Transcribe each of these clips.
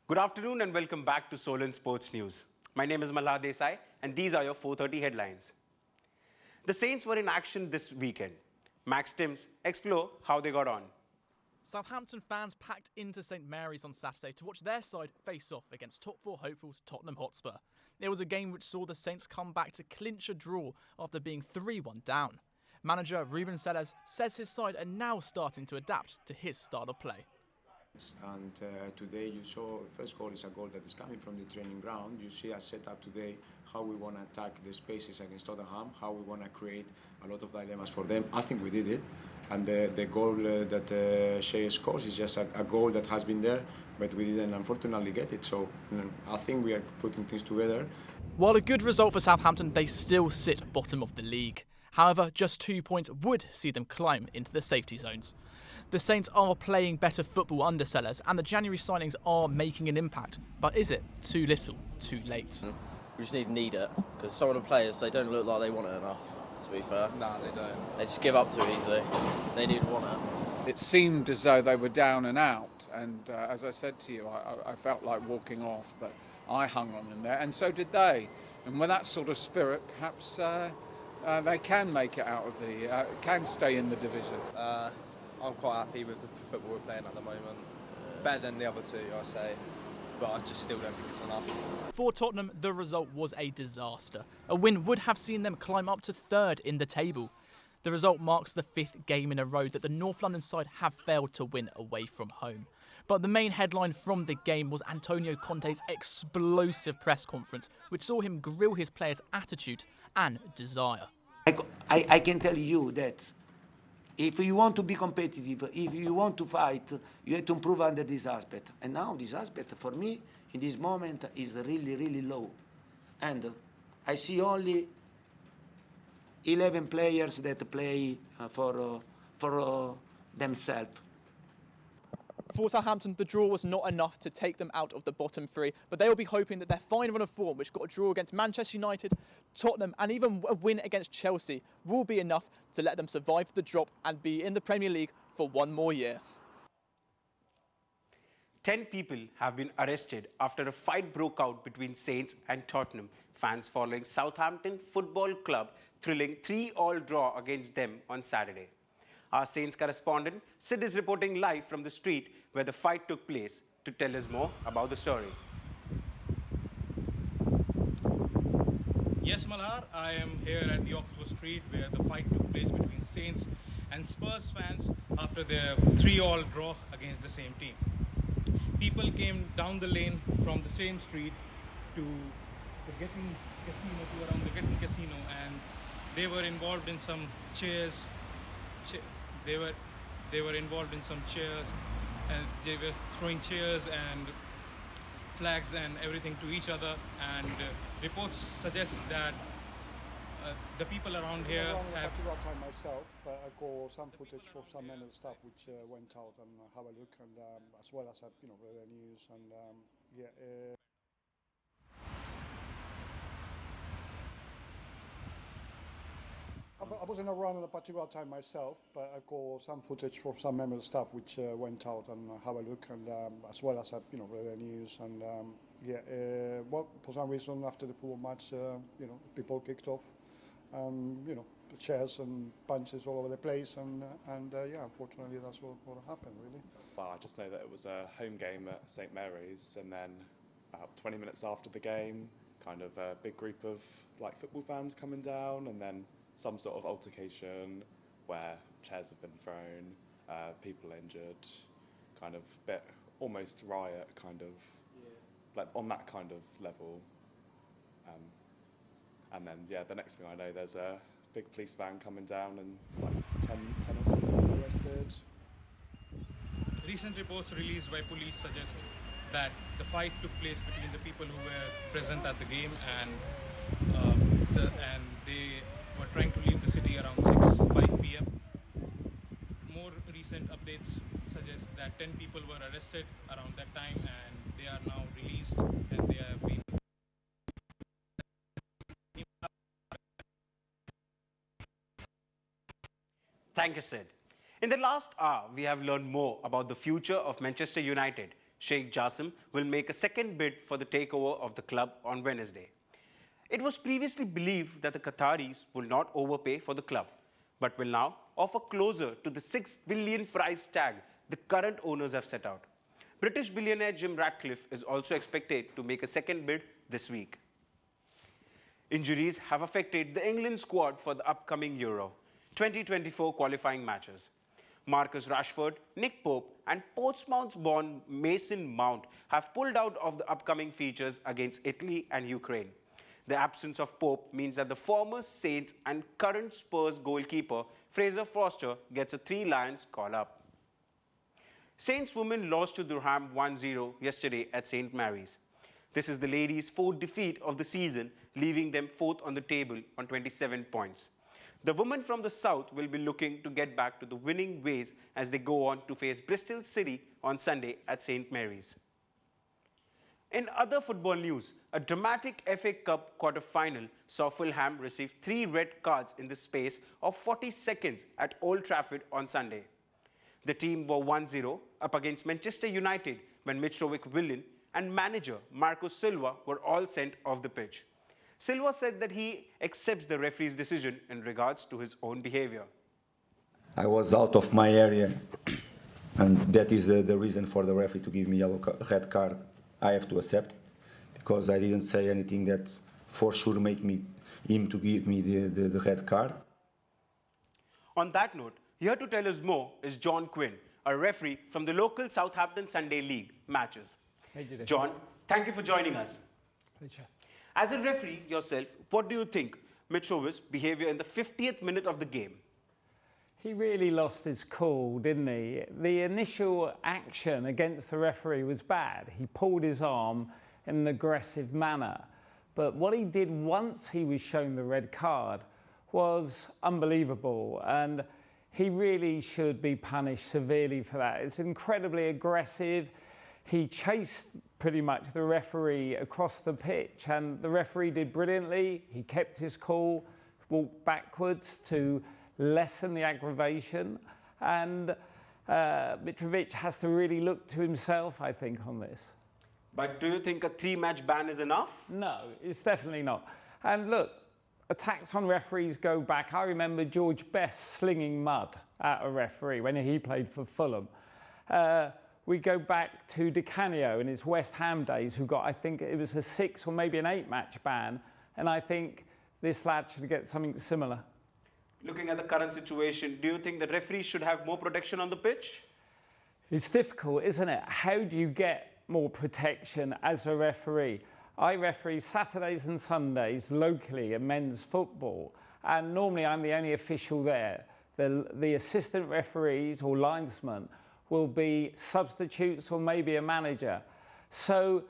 Good afternoon and welcome back to Solent Sports News. My name is Malhar Desai and these are your 4:30 headlines. The Saints were in action this weekend. Max Timms explore how they got on. Southampton fans packed into St Mary's on Saturday to watch their side face off against top four hopefuls Tottenham Hotspur. It was a game which saw the Saints come back to clinch a draw after being 3-1 down. Manager Ruben Sellers says his side are now starting to adapt to his style of play. And today you saw the first goal is a goal that is coming from the training ground. You see us set up today how we want to attack the spaces against Tottenham, how we want to create a lot of dilemmas for them. I think we did it. And the goal that Shea scores is just a goal that has been there, but we didn't unfortunately get it. So I think we are putting things together. While a good result for Southampton, they still sit bottom of the league. However, just 2 points would see them climb into the safety zones. The Saints are playing better football under Sellers and the January signings are making an impact. But is it too little, too late? We just need it, because some of the players, they don't look like they want it enough, to be fair. No, they don't. They just give up too easily. They need to want it. It seemed as though they were down and out, and as I said to you, I felt like walking off, but I hung on in there, and so did they. And with that sort of spirit, perhaps they can make it out of the, can stay in the division. I'm quite happy with the football we're playing at the moment. Better than the other two, I say, but I just still don't think it's enough. For Tottenham, the result was a disaster. A win would have seen them climb up to third in the table. The result marks the 5th game in a row that the North London side have failed to win away from home. But the main headline from the game was Antonio Conte's explosive press conference, which saw him grill his players' attitude and desire. I can tell you that if you want to be competitive, if you want to fight, you have to improve under this aspect. And now this aspect, for me, in this moment, is really, really low. And I see only 11 players that play for themselves. For Southampton, the draw was not enough to take them out of the bottom three, but they will be hoping that their fine run of form, which got a draw against Manchester United, Tottenham, and even a win against Chelsea, will be enough to let them survive the drop and be in the Premier League for one more year. 10 people have been arrested after a fight broke out between Saints and Tottenham fans following Southampton Football Club thrilling 3-all draw against them on Saturday. Our Saints correspondent Sid is reporting live from the street where the fight took place to tell us more about the story. Yes, Malhar, I am here at the Oxford Street where the fight took place between Saints and Spurs fans after their 3-all draw against the same team. People came down the lane from the same street to the Getting Casino, to around the Getting Casino, and they were involved in some cheers. They were involved in some cheers, and they were throwing chairs and flags and everything to each other. And reports suggest that the people around here have. That time myself, but I got some footage from some men and stuff which went out and have a look, and as well as read the news and I wasn't around at a particular time myself, but I got some footage from some members of staff which went out and have a look, and as well as read the news, and well, for some reason after the football match, people kicked off, chairs and punches all over the place, and unfortunately that's what happened really. Well, I just know that it was a home game at St Mary's, and then about 20 minutes after the game, kind of a big group of football fans coming down, and then some sort of altercation where chairs have been thrown, people injured, kind of bit almost riot, kind of on that kind of level. And then the next thing I know, there's a big police van coming down and 10 or something arrested. Recent reports released by police suggest that the fight took place between the people who were present at the game and they were trying to leave the city around 5 p.m. More recent updates suggest that 10 people were arrested around that time and they are now released and they have been. Thank you, Sid. In the last hour, we have learned more about the future of Manchester United Sheikh Jassim will make a second bid for the takeover of the club on Wednesday. It was previously believed that the Qataris will not overpay for the club, but will now offer closer to the $6 billion price tag the current owners have set out. British billionaire Jim Ratcliffe is also expected to make a second bid this week. Injuries have affected the England squad for the upcoming Euro 2024 qualifying matches. Marcus Rashford, Nick Pope and Portsmouth-born Mason Mount have pulled out of the upcoming features against Italy and Ukraine. The absence of Pope means that the former Saints and current Spurs goalkeeper Fraser Forster gets a 3 Lions call-up. Saints women lost to Durham 1-0 yesterday at St. Mary's. This is the ladies' 4th defeat of the season, leaving them 4th on the table on 27 points. The women from the south will be looking to get back to the winning ways as they go on to face Bristol City on Sunday at St. Mary's. In other football news, a dramatic FA Cup quarter-final saw Fulham receive 3 red cards in the space of 40 seconds at Old Trafford on Sunday. The team were 1-0 up against Manchester United when Mitrovic-Willian and manager Marco Silva were all sent off the pitch. Silva said that he accepts the referee's decision in regards to his own behavior. I was out of my area, and that is the reason for the referee to give me a red card. I have to accept it, because I didn't say anything that for sure make him to give me the red card. On that note, here to tell us more is John Quinn, a referee from the local Southampton Sunday League matches. John, thank you for joining us. Pleasure. As a referee yourself, what do you think Mitrovic's behavior in the 50th minute of the game? He really lost his cool, didn't he? The initial action against the referee was bad. He pulled his arm in an aggressive manner. But what he did once he was shown the red card was unbelievable. And he really should be punished severely for that. It's incredibly aggressive. He chased pretty much the referee across the pitch, and the referee did brilliantly. He kept his cool, walked backwards to lessen the aggravation, and Mitrovic has to really look to himself, I think, on this. But do you think a 3-match ban is enough? No, it's definitely not. And look, attacks on referees go back. I remember George Best slinging mud at a referee when he played for Fulham. We go back to Di Canio in his West Ham days, who got, I think it was a 6 or maybe an 8-match ban. And I think this lad should get something similar. Looking at the current situation, do you think the referees should have more protection on the pitch? It's difficult, isn't it? How do you get more protection as a referee? I referee Saturdays and Sundays locally in men's football, and normally I'm the only official there. The assistant referees or linesmen will be substitutes or maybe a manager. So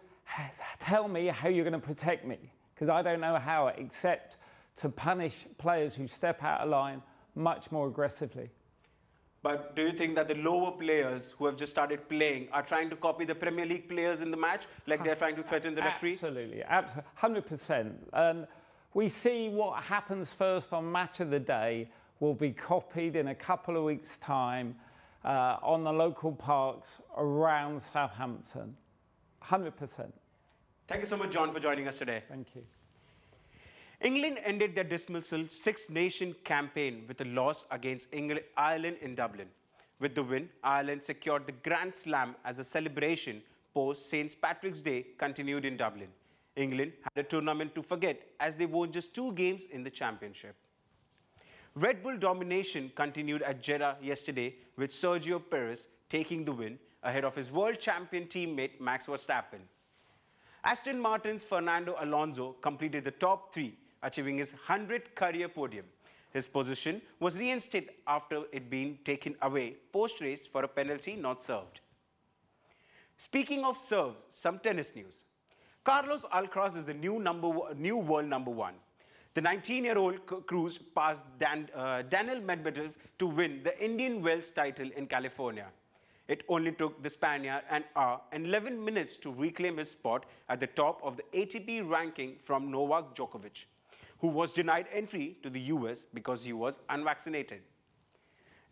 tell me how you're going to protect me, because I don't know how, except to punish players who step out of line much more aggressively. But do you think that the lower players who have just started playing are trying to copy the Premier League players in the match, like they're trying to threaten the referee? Absolutely, 100%. And we see what happens first on Match of the Day will be copied in a couple of weeks' time on the local parks around Southampton. 100%. Thank you so much, John, for joining us today. Thank you. England ended their dismissal Six-Nation campaign with a loss against Ireland in Dublin. With the win, Ireland secured the Grand Slam as a celebration post St. Patrick's Day continued in Dublin. England had a tournament to forget as they won just 2 games in the championship. Red Bull domination continued at Jeddah yesterday with Sergio Perez taking the win ahead of his world champion teammate Max Verstappen. Aston Martin's Fernando Alonso completed the top 3, achieving his 100th career podium. His position was reinstated after it being taken away post-race for a penalty not served. Speaking of serves, some tennis news. Carlos Alcaraz is the new world number 1. The 19-year-old cruised past Daniil Medvedev to win the Indian Wells title in California. It only took the Spaniard an hour and 11 minutes to reclaim his spot at the top of the ATP ranking from Novak Djokovic, who was denied entry to the US because he was unvaccinated.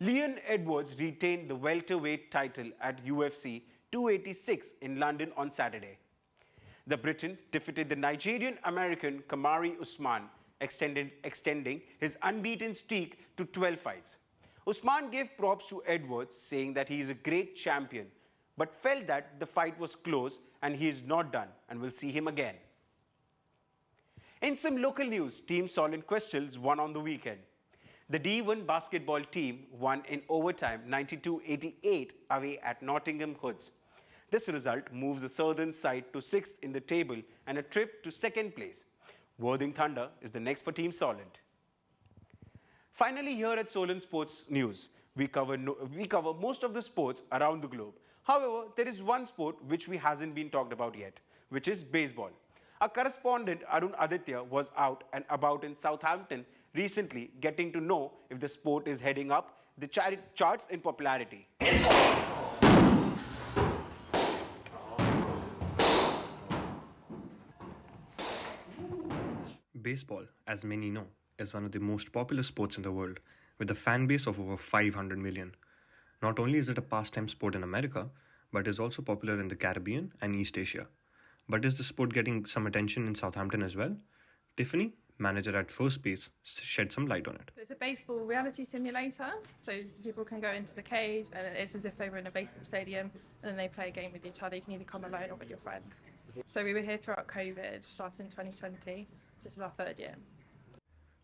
Leon Edwards retained the welterweight title at UFC 286 in London on Saturday. The Briton defeated the Nigerian-American Kamari Usman, extending his unbeaten streak to 12 fights. Usman gave props to Edwards, saying that he is a great champion, but felt that the fight was close and he is not done and will see him again. In some local news, Team Solent Crystals won on the weekend. The D1 basketball team won in overtime 92-88 away at Nottingham Hoods. This result moves the southern side to 6th in the table and a trip to 2nd place. Worthing Thunder is the next for Team Solent. Finally, here at Solent Sports News, we cover most of the sports around the globe. However, there is one sport which hasn't been talked about yet, which is baseball. Our correspondent Arun Aditya was out and about in Southampton recently, getting to know if the sport is heading up the charts in popularity. Baseball, as many know, is one of the most popular sports in the world, with a fan base of over 500 million. Not only is it a pastime sport in America, but is also popular in the Caribbean and East Asia. But is the sport getting some attention in Southampton as well? Tiffany, manager at First Base, shed some light on it. So it's a baseball reality simulator, so people can go into the cage and it's as if they were in a baseball stadium and then they play a game with each other. You can either come alone or with your friends. So we were here throughout COVID, started in 2020, so this is our 3rd year.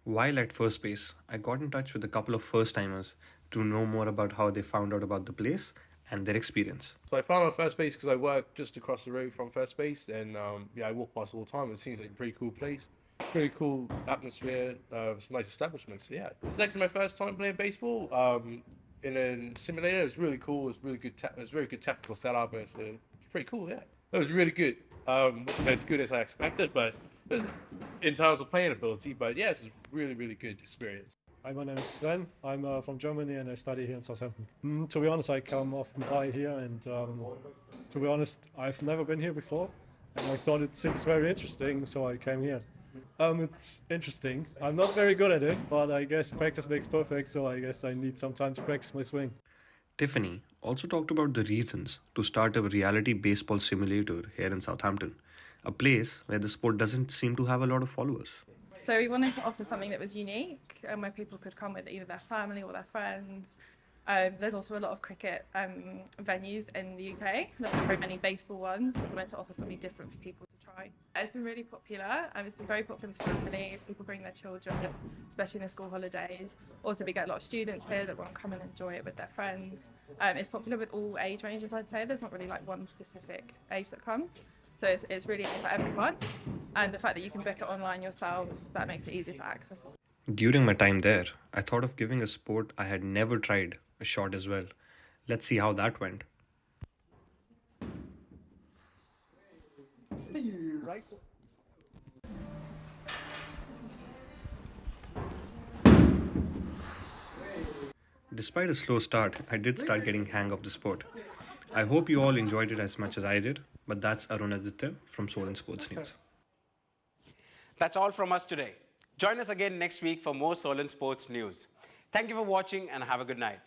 While at First Base, I got in touch with a couple of first-timers to know more about how they found out about the place and their experience. So I found out First Base because I work just across the road from First Base, and I walk past all the time. It seems like a pretty cool place, pretty cool atmosphere. It's a nice establishment. So yeah, it's actually my first time playing baseball in a simulator. It was really cool. It was really good. It was very good technical setup. It's pretty cool. Yeah, it was really good. Not as good as I expected, but in terms of playing ability. But yeah, it's a really, really good experience. Hi, my name is Sven. I'm from Germany and I study here in Southampton. To be honest, I come often by here and to be honest, I've never been here before and I thought it seems very interesting, so I came here. It's interesting. I'm not very good at it, but I guess practice makes perfect, so I guess I need some time to practice my swing. Tiffany also talked about the reasons to start a reality baseball simulator here in Southampton, a place where the sport doesn't seem to have a lot of followers. So we wanted to offer something that was unique and where people could come with either their family or their friends. There's also a lot of cricket venues in the UK. There's not very many baseball ones. We wanted to offer something different for people to try. It's been really popular. It's been very popular with families. People bring their children, especially in the school holidays. Also, we get a lot of students here that want to come and enjoy it with their friends. It's popular with all age ranges, I'd say. There's not really like one specific age that comes. So it's really for everyone. And the fact that you can book it online yourself, that makes it easier to access. During my time there, I thought of giving a sport I had never tried a shot as well. Let's see how that went. Despite a slow start, I did start getting hang of the sport. I hope you all enjoyed it as much as I did, but that's Arun Aditya from Solent Sports News. That's all from us today. Join us again next week for more Solent Sports News. Thank you for watching and have a good night.